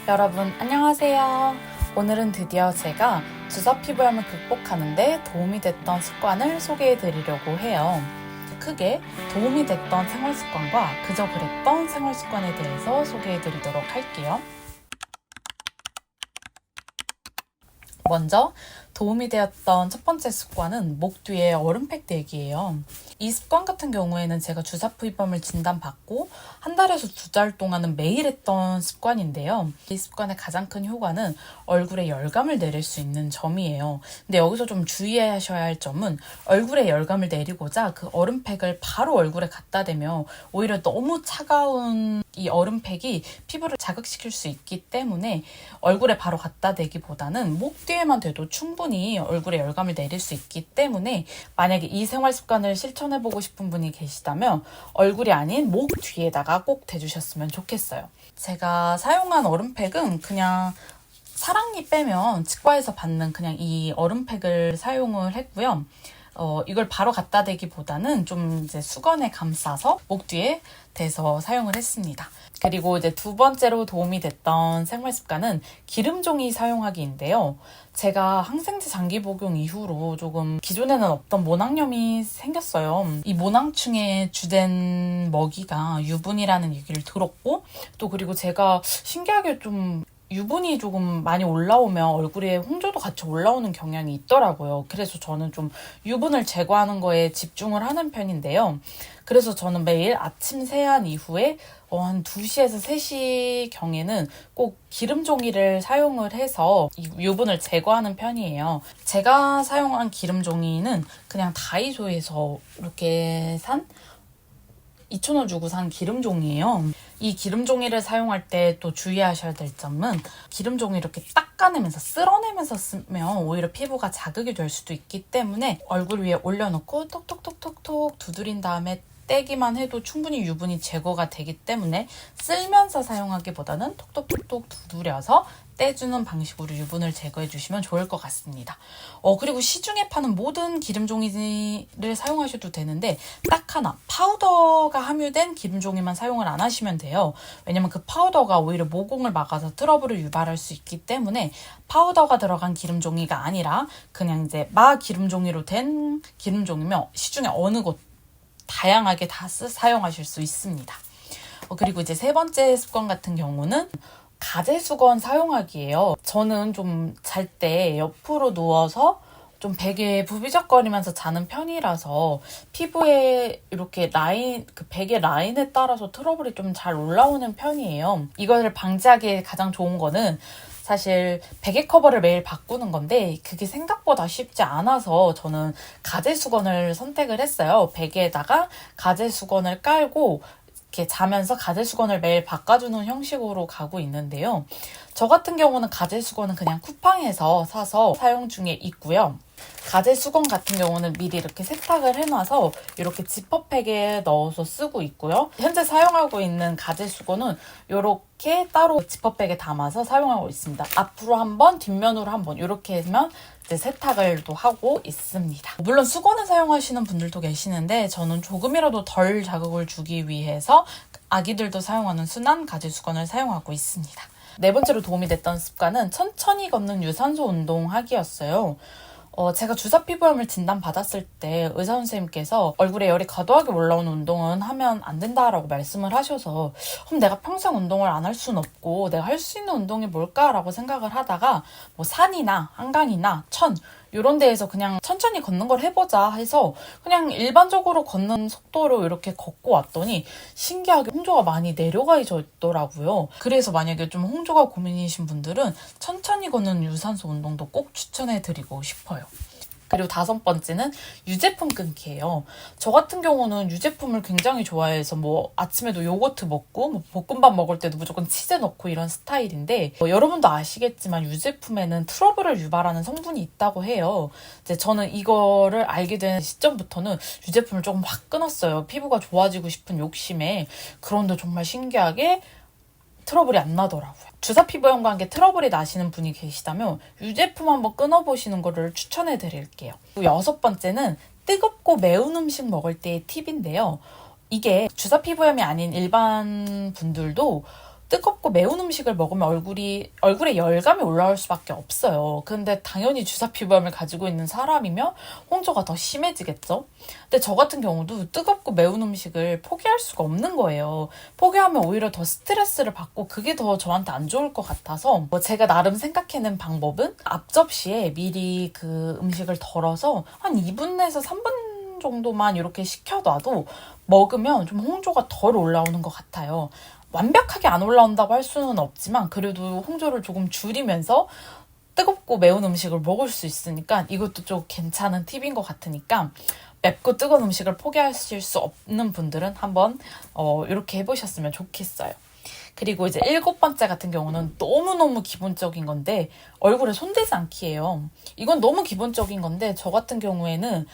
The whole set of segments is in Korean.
여러분 안녕하세요. 오늘은 드디어 제가 주사 피부염을 극복하는 데 도움이 됐던 습관을 소개해 드리려고 해요. 크게 도움이 됐던 생활 습관과 그저 그랬던 생활 습관에 대해서 소개해 드리도록 할게요. 먼저 도움이 되었던 첫 번째 습관은 목 뒤에 얼음팩 대기예요. 이 습관 같은 경우에는 제가 주사 피부염을 진단받고 한 달에서 2달 동안은 매일 했던 습관인데요. 이 습관의 가장 큰 효과는 얼굴에 열감을 내릴 수 있는 점이에요. 근데 여기서 좀 주의하셔야 할 점은 얼굴에 열감을 내리고자 그 얼음팩을 바로 얼굴에 갖다 대면 오히려 너무 차가운 이 얼음팩이 피부를 자극시킬 수 있기 때문에 얼굴에 바로 갖다 대기보다는 목 뒤에만 대도 충분히 얼굴에 열감을 내릴 수 있기 때문에 만약에 이 생활 습관을 실천해보고 싶은 분이 계시다면 얼굴이 아닌 목 뒤에다가 꼭 대주셨으면 좋겠어요. 제가 사용한 얼음팩은 그냥 사랑니 빼면 치과에서 받는 그냥 이 얼음팩을 사용을 했고요. 이걸 바로 갖다 대기보다는 좀 이제 수건에 감싸서 목 뒤에 대서 사용을 했습니다. 그리고 이제 두 번째로 도움이 됐던 생활 습관은 기름종이 사용하기인데요. 제가 항생제 장기 복용 이후로 조금 기존에는 없던 모낭염이 생겼어요. 이 모낭충의 주된 먹이가 유분이라는 얘기를 들었고 또 그리고 제가 신기하게 좀 유분이 조금 많이 올라오면 얼굴에 홍조도 같이 올라오는 경향이 있더라고요. 그래서 저는 좀 유분을 제거하는 거에 집중을 하는 편인데요. 그래서 저는 매일 아침 세안 이후에 한 2시에서 3시 경에는 꼭 기름 종이를 사용을 해서 이 유분을 제거하는 편이에요. 제가 사용한 기름 종이는 그냥 다이소에서 이렇게 산 2,000원 주고 산 기름종이에요. 이 기름종이를 사용할 때 또 주의하셔야 될 점은 기름종이 이렇게 닦아내면서 쓸어내면서 쓰면 오히려 피부가 자극이 될 수도 있기 때문에 얼굴 위에 올려놓고 톡톡톡톡톡 두드린 다음에 떼기만 해도 충분히 유분이 제거가 되기 때문에 쓸면서 사용하기보다는 톡톡톡톡 두드려서 떼주는 방식으로 유분을 제거해 주시면 좋을 것 같습니다. 그리고 시중에 파는 모든 기름종이를 사용하셔도 되는데 딱 하나 파우더가 함유된 기름종이만 사용을 안 하시면 돼요. 왜냐면 그 파우더가 오히려 모공을 막아서 트러블을 유발할 수 있기 때문에 파우더가 들어간 기름종이가 아니라 그냥 이제 마 기름종이로 된 기름종이면 시중에 어느 곳 다양하게 다 사용하실 수 있습니다. 그리고 이제 세 번째 습관 같은 경우는 가제 수건 사용하기예요. 저는 좀 잘 때 옆으로 누워서 좀 베개에 부비적거리면서 자는 편이라서 피부에 이렇게 라인, 그 베개 라인에 따라서 트러블이 좀 잘 올라오는 편이에요. 이것을 방지하기에 가장 좋은 거는 사실 베개 커버를 매일 바꾸는 건데 그게 생각보다 쉽지 않아서 저는 가제 수건을 선택을 했어요. 베개에다가 가제 수건을 깔고 이렇게 자면서 가제 수건을 매일 바꿔주는 형식으로 가고 있는데요. 저 같은 경우는 가제 수건은 그냥 쿠팡에서 사서 사용 중에 있고요. 가제 수건 같은 경우는 미리 이렇게 세탁을 해놔서 이렇게 지퍼백에 넣어서 쓰고 있고요. 현재 사용하고 있는 가제 수건은 이렇게 따로 지퍼백에 담아서 사용하고 있습니다. 앞으로 한 번, 뒷면으로 한 번 이렇게 하면 이제 세탁을 또 하고 있습니다. 물론 수건을 사용하시는 분들도 계시는데 저는 조금이라도 덜 자극을 주기 위해서 아기들도 사용하는 순한 가제 수건을 사용하고 있습니다. 네 번째로 도움이 됐던 습관은 천천히 걷는 유산소 운동하기였어요. 제가 주사 피부염을 진단받았을 때 의사 선생님께서 얼굴에 열이 과도하게 올라오는 운동은 하면 안 된다라고 말씀을 하셔서 그럼 내가 평생 운동을 안 할 수는 없고 내가 할 수 있는 운동이 뭘까라고 생각을 하다가 뭐 산이나 한강이나 천 이런 데에서 그냥 천천히 걷는 걸 해보자 해서 그냥 일반적으로 걷는 속도로 이렇게 걷고 왔더니 신기하게 홍조가 많이 내려가 있더라고요. 그래서 만약에 좀 홍조가 고민이신 분들은 천천히 걷는 유산소 운동도 꼭 추천해드리고 싶어요. 그리고 5번째는 유제품 끊기예요. 저 같은 경우는 유제품을 굉장히 좋아해서 뭐 아침에도 요거트 먹고 뭐 볶음밥 먹을 때도 무조건 치즈 넣고 이런 스타일인데 여러분도 아시겠지만 유제품에는 트러블을 유발하는 성분이 있다고 해요. 이제 저는 이거를 알게 된 시점부터는 유제품을 조금 확 끊었어요. 피부가 좋아지고 싶은 욕심에. 그런데 정말 신기하게 트러블이 안 나더라고요. 주사 피부염과 함께 트러블이 나시는 분이 계시다면 유제품 한번 끊어보시는 거를 추천해 드릴게요. 6번째는 뜨겁고 매운 음식 먹을 때의 팁인데요. 이게 주사 피부염이 아닌 일반 분들도 뜨겁고 매운 음식을 먹으면 얼굴에 열감이 올라올 수밖에 없어요. 근데 당연히 주사 피부염을 가지고 있는 사람이면 홍조가 더 심해지겠죠? 근데 저 같은 경우도 뜨겁고 매운 음식을 포기할 수가 없는 거예요. 포기하면 오히려 더 스트레스를 받고 그게 더 저한테 안 좋을 것 같아서 제가 나름 생각해낸 방법은 앞접시에 미리 그 음식을 덜어서 한 2분에서 3분 정도만 이렇게 식혀놔도 먹으면 좀 홍조가 덜 올라오는 것 같아요. 완벽하게 안 올라온다고 할 수는 없지만 그래도 홍조를 조금 줄이면서 뜨겁고 매운 음식을 먹을 수 있으니까 이것도 좀 괜찮은 팁인 것 같으니까 맵고 뜨거운 음식을 포기하실 수 없는 분들은 한번 이렇게 해보셨으면 좋겠어요. 그리고 이제 7번째 같은 경우는 너무너무 기본적인 건데 얼굴에 손대지 않기예요. 이건 너무 기본적인 건데 저 같은 경우에는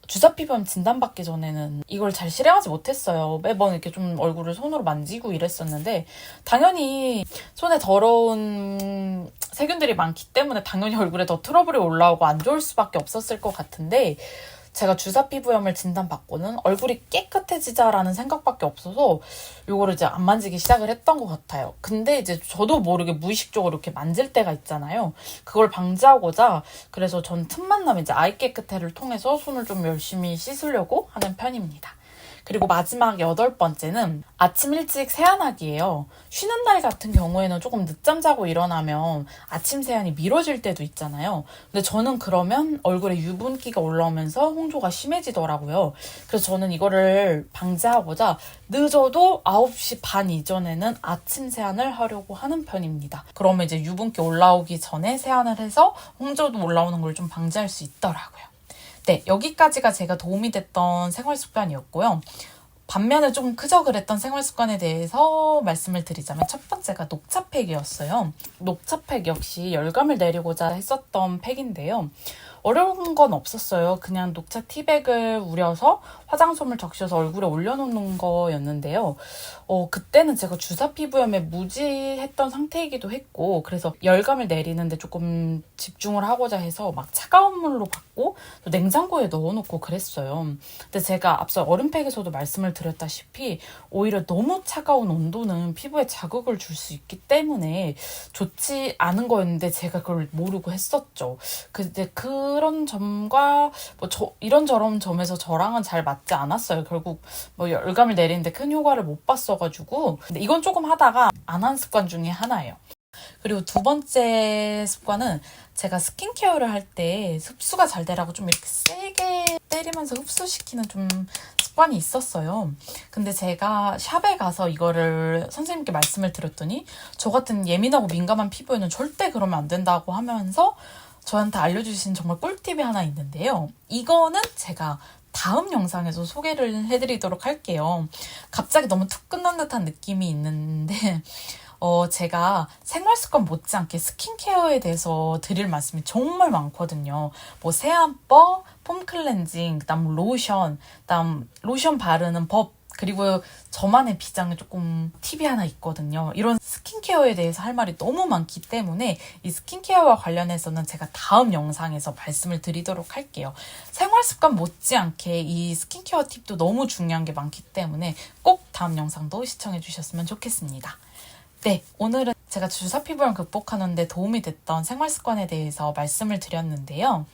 주사 피부염 진단받기 전에는 이걸 잘 실행하지 못했어요. 매번 이렇게 좀 얼굴을 손으로 만지고 이랬었는데 당연히 손에 더러운 세균들이 많기 때문에 당연히 얼굴에 더 트러블이 올라오고 안 좋을 수밖에 없었을 것 같은데 제가 주사 피부염을 진단받고는 얼굴이 깨끗해지자라는 생각밖에 없어서 요거를 이제 안 만지기 시작을 했던 것 같아요. 근데 이제 저도 모르게 무의식적으로 이렇게 만질 때가 있잖아요. 그걸 방지하고자 그래서 전 틈만 나면 이제 아이 깨끗해를 통해서 손을 좀 열심히 씻으려고 하는 편입니다. 그리고 마지막 8번째는 아침 일찍 세안하기예요. 쉬는 날 같은 경우에는 조금 늦잠 자고 일어나면 아침 세안이 미뤄질 때도 있잖아요. 근데 저는 그러면 얼굴에 유분기가 올라오면서 홍조가 심해지더라고요. 그래서 저는 이거를 방지하고자 늦어도 9시 반 이전에는 아침 세안을 하려고 하는 편입니다. 그러면 이제 유분기 올라오기 전에 세안을 해서 홍조도 올라오는 걸 좀 방지할 수 있더라고요. 네, 여기까지가 제가 도움이 됐던 생활 습관이었고요. 반면에 조금 끄적그랬던 생활 습관에 대해서 말씀을 드리자면 첫 번째가 녹차팩이었어요. 녹차팩 역시 열감을 내리고자 했었던 팩인데요. 어려운 건 없었어요. 그냥 녹차 티백을 우려서 화장솜을 적셔서 얼굴에 올려놓는 거였는데요. 그때는 제가 주사 피부염에 무지했던 상태이기도 했고 그래서 열감을 내리는데 조금 집중을 하고자 해서 막 차가운 물로 받고 또 냉장고에 넣어놓고 그랬어요. 근데 제가 앞서 얼음팩에서도 말씀을 드렸다시피 오히려 너무 차가운 온도는 피부에 자극을 줄 수 있기 때문에 좋지 않은 거였는데 제가 그걸 모르고 했었죠. 근데 그런 점과 이런저런 점에서 저랑은 잘 맞지 않았어요. 결국 열감을 내리는데 큰 효과를 못 봤어가지고 근데 이건 조금 하다가 안 한 습관 중에 하나예요. 그리고 두 번째 습관은 제가 스킨케어를 할 때 흡수가 잘 되라고 좀 이렇게 세게 때리면서 흡수시키는 좀 습관이 있었어요. 근데 제가 샵에 가서 이거를 선생님께 말씀을 드렸더니 저 같은 예민하고 민감한 피부에는 절대 그러면 안 된다고 하면서 저한테 알려주신 정말 꿀팁이 하나 있는데요. 이거는 제가 다음 영상에서 소개를 해드리도록 할게요. 갑자기 너무 툭 끝난 듯한 느낌이 있는데 제가 생활습관 못지않게 스킨케어에 대해서 드릴 말씀이 정말 많거든요. 세안법, 폼 클렌징, 그다음 로션, 그다음 로션 바르는 법, 그리고 저만의 비장에 조금 팁이 하나 있거든요. 이런 스킨케어에 대해서 할 말이 너무 많기 때문에 이 스킨케어와 관련해서는 제가 다음 영상에서 말씀을 드리도록 할게요. 생활습관 못지않게 이 스킨케어 팁도 너무 중요한 게 많기 때문에 꼭 다음 영상도 시청해 주셨으면 좋겠습니다. 네, 오늘은 제가 주사 피부염 극복하는 데 도움이 됐던 생활습관에 대해서 말씀을 드렸는데요.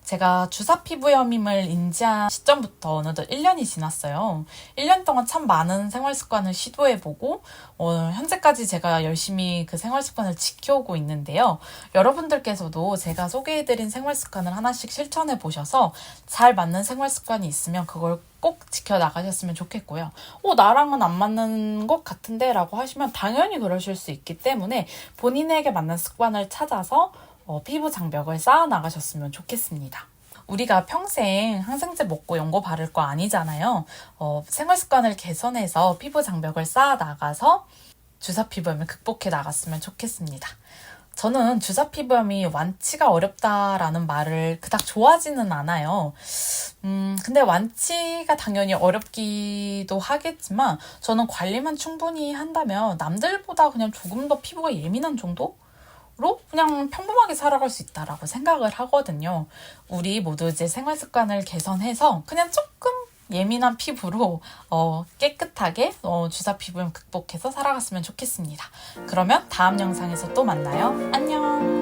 제가 주사 피부염임을 인지한 시점부터 어느덧 1년이 지났어요. 1년 동안 참 많은 생활 습관을 시도해보고 현재까지 제가 열심히 그 생활 습관을 지켜오고 있는데요. 여러분들께서도 제가 소개해드린 생활 습관을 하나씩 실천해보셔서 잘 맞는 생활 습관이 있으면 그걸 꼭 지켜나가셨으면 좋겠고요. 나랑은 안 맞는 것 같은데 라고 하시면 당연히 그러실 수 있기 때문에 본인에게 맞는 습관을 찾아서 피부 장벽을 쌓아 나가셨으면 좋겠습니다. 우리가 평생 항생제 먹고 연고 바를 거 아니잖아요. 생활 습관을 개선해서 피부 장벽을 쌓아 나가서 주사 피부염을 극복해 나갔으면 좋겠습니다. 저는 주사 피부염이 완치가 어렵다라는 말을 그닥 좋아하지는 않아요. 근데 완치가 당연히 어렵기도 하겠지만 저는 관리만 충분히 한다면 남들보다 그냥 조금 더 피부가 예민한 정도? 로 그냥 평범하게 살아갈 수 있다라고 생각을 하거든요. 우리 모두 이제 생활 습관을 개선해서 그냥 조금 예민한 피부로 깨끗하게 주사 피부염 극복해서 살아갔으면 좋겠습니다. 그러면 다음 영상에서 또 만나요. 안녕.